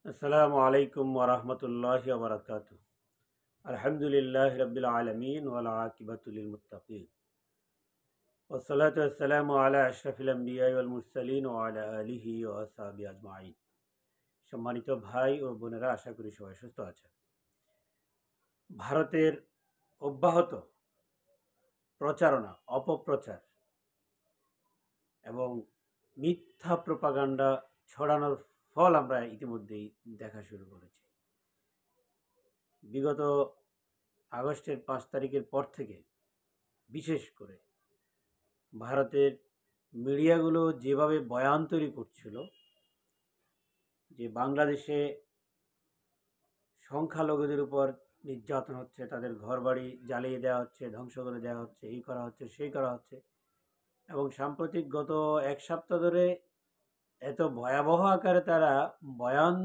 আসসালামু আলাইকুম ওরহমতুল্লাহি ওবরাকাতু। আলহামদুলিল্লাহ রবিল আলমিন ওয়াল আকিবাতুল লিল মুত্তাকিন ওয়াসসালাতু ওয়াসসালামু আলা আশরাফিল আমবিয়া ওয়াল মুরসালিন ওয়া আলা আলিহি ওয়া আসহাবিহি আজমাইন। সম্মানিত ভাই ও বোনেরা, আশা করি সবাই সুস্থ আছেন। ভারতের অব্যাহত প্রচারণা, অপপ্রচার এবং মিথ্যা প্রপাগান্ডা ছড়ানোর ফল আমরা ইতিমধ্যেই দেখা শুরু করেছি। বিগত আগস্টের 5 তারিখের পর থেকে বিশেষ করে ভারতের মিডিয়াগুলো যেভাবে বয়ান তৈরি করছিল যে বাংলাদেশে সংখ্যালঘুদের উপর নির্যাতন হচ্ছে, তাদের ঘরবাড়ি জ্বালিয়ে দেওয়া হচ্ছে, ধ্বংস করে দেওয়া হচ্ছে, এই করা হচ্ছে, সেই করা হচ্ছে, এবং সাম্প্রতিক গত এক সপ্তাহ ধরে এত ভয়াবহ আকারে তারা বয়ান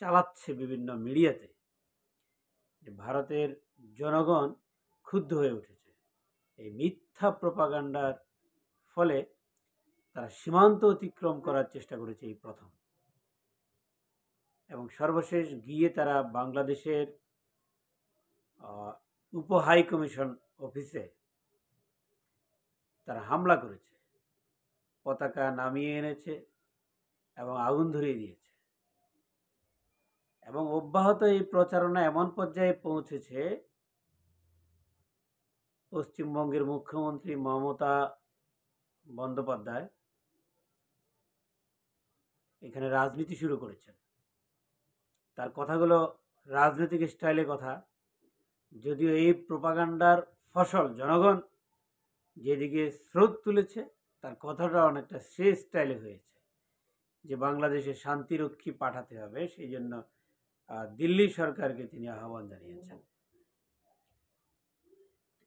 চালাচ্ছে বিভিন্ন মিডিয়াতে যে ভারতের জনগণ ক্ষুব্ধ হয়ে উঠেছে। এই মিথ্যা প্রপাগান্ডার ফলে তারা সীমান্ত অতিক্রম করার চেষ্টা করেছে এই প্রথম, এবং সর্বশেষ গিয়ে তারা বাংলাদেশের উপ হাই কমিশন অফিসে তারা হামলা করেছে, পতাকা নামিয়ে এনেছে এবং আগুন ধরিয়ে দিয়েছে। এবং অব্যাহত এই প্রচারণা এমন পর্যায়ে পৌঁছেছে, পশ্চিমবঙ্গের মুখ্যমন্ত্রী মমতা বন্দ্যোপাধ্যায় এখানে রাজনীতি শুরু করেছেন। তার কথাগুলো রাজনৈতিক স্টাইলে কথা, যদিও এই প্রপাগান্ডার ফসল জনগণ যেদিকে স্রোত তুলেছে, তার কথাটা অনেকটা সে স্টাইলে হয়েছে যে বাংলাদেশে শান্তিরক্ষী পাঠাতে হবে, সেই জন্য দিল্লি সরকারকে তিনি আহ্বান জানিয়েছেন।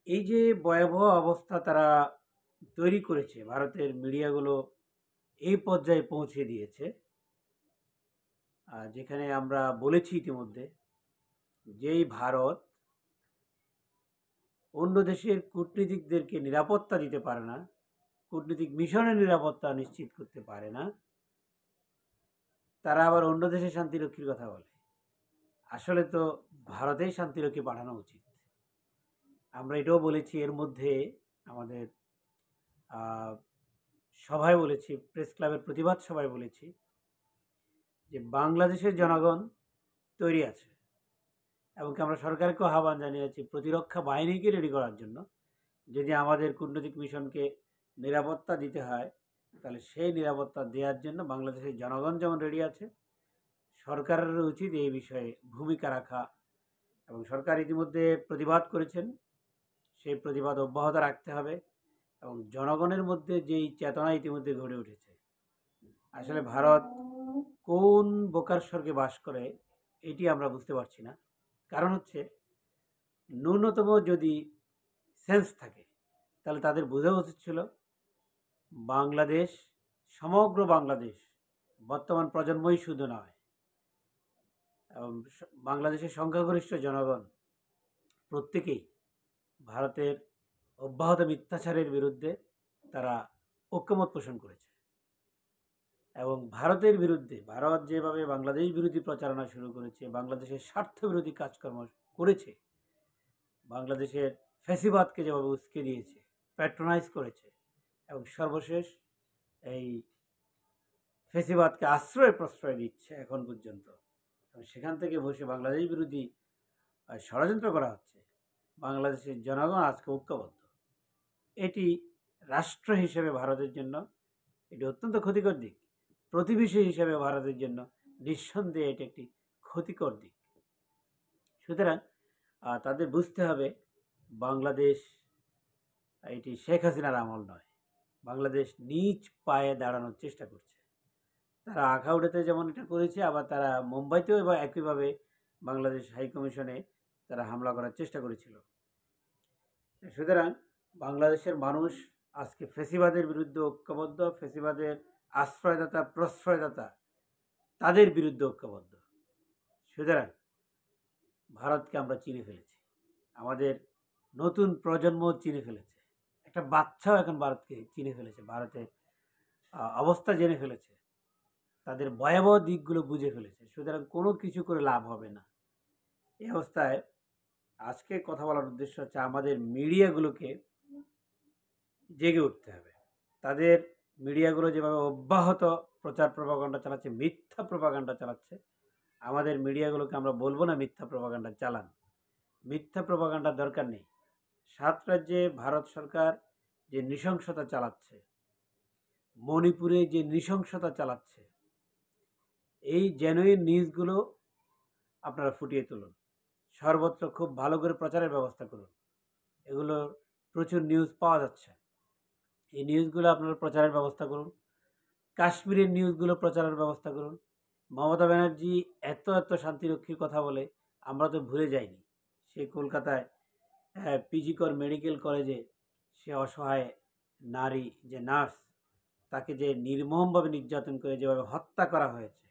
এই যে ভয়াবহ অবস্থা তারা তৈরি করেছে, ভারতের মিডিয়াগুলো এই পর্যায়ে পৌঁছে দিয়েছে, যেখানে আমরা বলেছি ইতিমধ্যে যেই ভারত অন্য দেশের কূটনীতিকদেরকে নিরাপত্তা দিতে পারে না, কূটনীতিক মিশনের নিরাপত্তা নিশ্চিত করতে পারে না, তারা আবার অন্য দেশে শান্তিরক্ষীর কথা বলে। আসলে তো ভারতেই শান্তিরক্ষী পাঠানো উচিত। আমরা এটাও বলেছি, এর মধ্যে আমাদের সভায় বলেছি, প্রেস ক্লাবের প্রতিবাদ সভায় বলেছি যে বাংলাদেশের জনগণ তৈরি আছে, এবং আমরা সরকারকেও আহ্বান জানিয়েছি প্রতিরক্ষা বাহিনীকে রেডি করার জন্য। যদি আমাদের কূটনৈতিক মিশনকে নিরাপত্তা দিতে হয়, তাহলে সেই নিরাপত্তা দেওয়ার জন্য বাংলাদেশের জনগণ যেমন রেডি আছে, সরকারের উচিত এই বিষয়ে ভূমিকা রাখা। এবং সরকার ইতিমধ্যে প্রতিবাদ করেছেন, সেই প্রতিবাদ অব্যাহত রাখতে হবে। এবং জনগণের মধ্যে যেই চেতনা ইতিমধ্যে গড়ে উঠেছে, আসলে ভারত কোন বোকার স্বর্গে বাস করে এটি আমরা বুঝতে পারছি না। কারণ হচ্ছে, ন্যূনতম যদি সেন্স থাকে তাহলে তাদের বোঝা উচিত ছিল বাংলাদেশ, সমগ্র বাংলাদেশ, বর্তমান প্রজন্মই শুধু নয়, বাংলাদেশের সংখ্যাগরিষ্ঠ জনগণ প্রত্যেকেই ভারতের অব্যাহত মিথ্যাচারের বিরুদ্ধে তারা ঐক্যমত পোষণ করেছে। এবং ভারতের বিরুদ্ধে, ভারত যেভাবে বাংলাদেশ বিরোধী প্রচারণা শুরু করেছে, বাংলাদেশের স্বার্থ বিরোধী কাজকর্ম করেছে, বাংলাদেশের ফ্যাসিবাদকে যেভাবে উস্কে দিয়েছে, প্যাট্রোনাইজ করেছে, এবং সর্বশেষ এই ফ্যাসিবাদকে আশ্রয় প্রশ্রয় দিচ্ছে এখন পর্যন্ত, এবং সেখান থেকে বসে বাংলাদেশ বিরোধী ষড়যন্ত্র করা হচ্ছে, বাংলাদেশের জনগণ আজকে ঐক্যবদ্ধ। এটি রাষ্ট্র হিসেবে ভারতের জন্য এটি অত্যন্ত ক্ষতিকর দিক। প্রতিবেশী হিসেবে ভারতের জন্য নিঃসন্দেহে এটি একটি ক্ষতিকর দিক। সুতরাং তাদের বুঝতে হবে বাংলাদেশ এটি শেখ হাসিনার আমল নয়। বাংলাদেশ নিজ পায়ে দাঁড়ানোর চেষ্টা করছে। তারা আখাউড়াতে যেমন এটা করেছে, আবার তারা মুম্বাইতেও এবার একইভাবে বাংলাদেশ হাইকমিশনে তারা হামলা করার চেষ্টা করেছিল। সুতরাং বাংলাদেশের মানুষ আজকে ফ্যাসিবাদের বিরুদ্ধে ঐক্যবদ্ধ, ফ্যাসিবাদের আশ্রয়দাতা, প্রশ্রয়দাতা, তাদের বিরুদ্ধে ঐক্যবদ্ধ। সুতরাং ভারতকে আমরা চিনে ফেলেছি, আমাদের নতুন প্রজন্ম চিনে ফেলেছে, একটা বাচ্চাও এখন ভারতকে চিনে ফেলেছে, ভারতের অবস্থা জেনে ফেলেছে। তাদের ভয়াবহ দিকগুলো বুঝে ফেলেছে, সুতরাং কোনো কিছু করে লাভ হবে না। এই অবস্থায় আজকে কথা বলার উদ্দেশ্য হচ্ছে আমাদের মিডিয়াগুলোকে জেগে উঠতে হবে। তাদের মিডিয়াগুলো যেভাবে অব্যাহত প্রচার প্রপাগান্ডা চালাচ্ছে, মিথ্যা প্রপাগান্ডা চালাচ্ছে, আমাদের মিডিয়াগুলোকে আমরা বলবো না মিথ্যা প্রপাগান্ডা চালান। মিথ্যা প্রপাগান্ডার দরকার নেই। 7 রাজ্যে ভারত সরকার যে নৃশংসতা চালাচ্ছে, মণিপুরে যে নৃশংসতা চালাচ্ছে, এই জেনুইন নিউজগুলো আপনারা ফুটিয়ে তুলুন। সর্বত্র খুব ভালো করে প্রচারের ব্যবস্থা করুন। এগুলো প্রচুর নিউজ পাওয়া যাচ্ছে, এই নিউজগুলো আপনারা প্রচারের ব্যবস্থা করুন। কাশ্মীরের নিউজগুলো প্রচারের ব্যবস্থা করুন। মমতা ব্যানার্জি এত শান্তিরক্ষীর কথা বলে, আমরা তো ভুলে যাইনি সে কলকাতায় পিজি কর মেডিকেল কলেজে সে অসহায় নারী যে নার্স, তাকে যে নির্মমভাবে নির্যাতন করে যেভাবে হত্যা করা হয়েছে,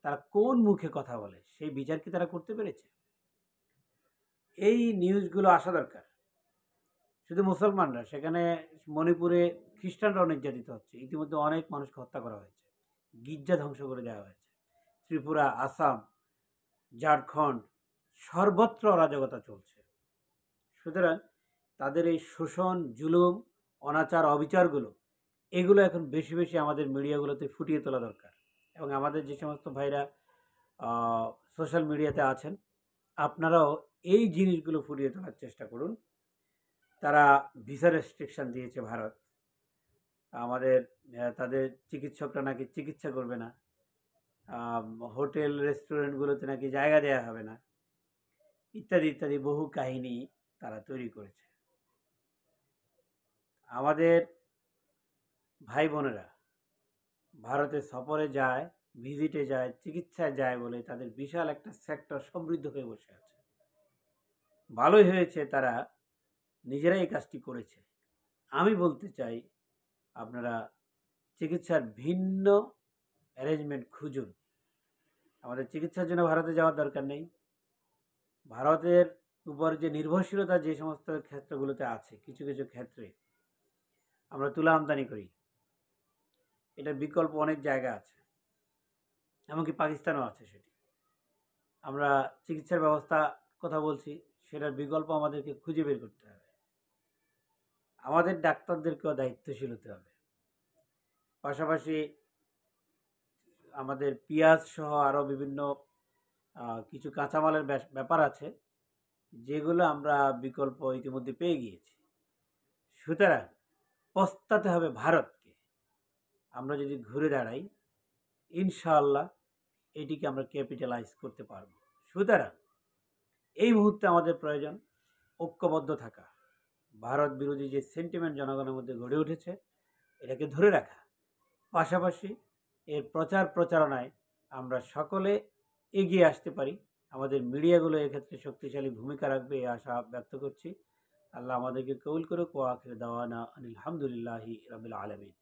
তারা কোন মুখে কথা বলে, সেই বিচার কি তারা করতে পেরেছে? এই নিউজগুলো আসা দরকার। শুধু মুসলমানরা, সেখানে মণিপুরে খ্রিস্টানরাও নির্যাতিত হচ্ছে, ইতিমধ্যে অনেক মানুষকে হত্যা করা হয়েছে, গির্জা ধ্বংস করে দেওয়া হয়েছে। ত্রিপুরা, আসাম, ঝাড়খণ্ড, সর্বত্র অরাজকতা চলছে। সুতরাং তাদের এই শোষণ, জুলুম, অনাচার, অবিচারগুলো, এগুলো এখন বেশি বেশি আমাদের মিডিয়াগুলোতে ফুটিয়ে তোলা দরকার। এবং আমাদের যে সমস্ত ভাইরা সোশ্যাল মিডিয়াতে আছেন, আপনারাও এই জিনিসগুলো ফুটিয়ে তোলার চেষ্টা করুন। তারা ভিসা রেস্ট্রিকশন দিয়েছে ভারত, আমাদের তাদের চিকিৎসকরা নাকি চিকিৎসা করবে না, হোটেল রেস্টুরেন্টগুলোতে নাকি জায়গা দেওয়া হবে না, ইত্যাদি ইত্যাদি বহু কাহিনী তারা তৈরি করেছে। আমাদের ভাই বোনেরা ভারতে সফরে যায়, ভিজিটে যায়, চিকিৎসায় যায় বলে তাদের বিশাল একটা সেক্টর সমৃদ্ধ হয়ে বসে আছে। ভালোই হয়েছে তারা নিজেরাই এই কাজটি করেছে। আমি বলতে চাই, আপনারা চিকিৎসার ভিন্ন অ্যারেঞ্জমেন্ট খুঁজুন। আমাদের চিকিৎসার জন্য ভারতে যাওয়ার দরকার নেই। ভারতের উপর যে নির্ভরশীলতা যে সমস্ত ক্ষেত্রগুলোতে আছে, কিছু কিছু ক্ষেত্রে আমরা তুলা আমদানি করি, এটার বিকল্প অনেক জায়গা আছে, এমনকি পাকিস্তানও আছে। সেটি আমরা চিকিৎসার ব্যবস্থা কথা বলছি, সেটার বিকল্প আমাদেরকে খুঁজে বের করতে হবে। আমাদের ডাক্তারদেরকেও দায়িত্বশীল হতে হবে। পাশাপাশি আমাদের পেঁয়াজ সহ আরও বিভিন্ন কিছু কাঁচামালের ব্যাপার আছে, যেগুলো আমরা বিকল্প ইতিমধ্যে পেয়ে গিয়েছি। সুতরাং পস্তাতে হবে ভারতকে। আমরা যদি ঘুরে দাঁড়াই, ইনশাআল্লাহ এটিকে আমরা ক্যাপিটালাইজ করতে পারব। সুতরাং এই মুহূর্তে আমাদের প্রয়োজন ঐক্যবদ্ধ থাকা। ভারত বিরোধী যে সেন্টিমেন্ট জনগণের মধ্যে গড়ে উঠেছে, এটাকে ধরে রাখা, পাশাপাশি এর প্রচার প্রচারণায় আমরা সকলে এগিয়ে আসতে পারি। আমাদের মিডিয়াগুলো এক্ষেত্রে শক্তিশালী ভূমিকা রাখবে, এই আশা ব্যক্ত করছি। আল্লাহ আমাদেরকে কবুল করুক। ওয়া আখির দাওয়ানা আনিল হামদুলিল্লাহি রাব্বিল আলামিন।